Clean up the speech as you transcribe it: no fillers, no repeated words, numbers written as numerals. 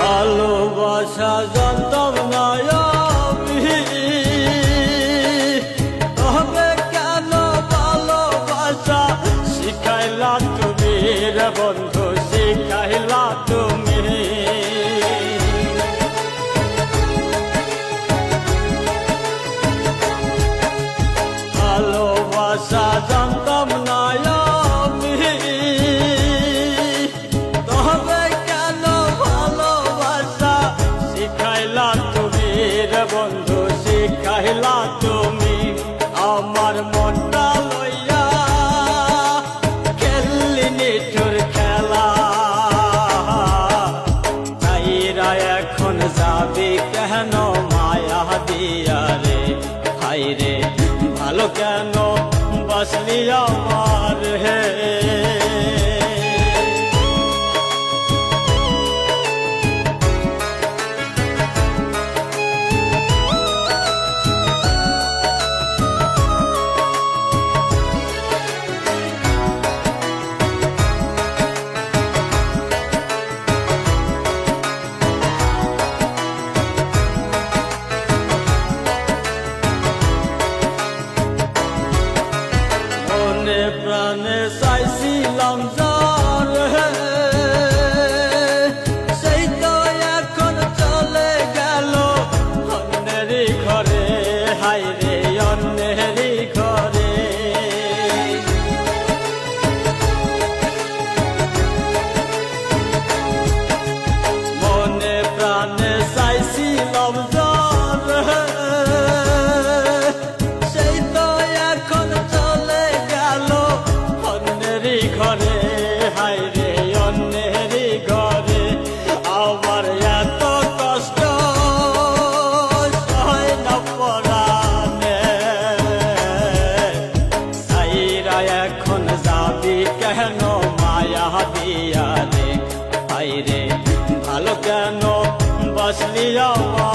ভালোবাসা জানতাম না আমি, তবে কেন ভালোবাসা শিখাইলা তুমি রে বন্ধু, শিখাইলা তুমি। ভালোবাসা জানতাম না আমি, তবে কেন ভালোবাসা শিখাইলা তুমি রে বন্ধু, শিখাইলা তুমি। আমার মনটা লইয়া খেললি নিঠুর খেলা, তাইরা এখন যাবি কেন মায়া দিয়া রে, হাই রে ভালো কেন বাসলি আমার হে। মনে প্রাণে চাইছিলাম যার হে, সেই তো এখন চলে গেল অন্যেরই ঘরে, হাই রে অন্যেরই ঘরে। মনে প্রাণে চাইছিলাম যার হে, সেই তো এখন চলে গেল অন্যেরই ঘরে, হাই রে অন্যেরই ঘরে। আমার এত কষ্ট সয় না পরাণে, সাইরা এখন যাবি কেন মায়া দিয়া রে, হাই রে ভালো কেন বাসলি আমার।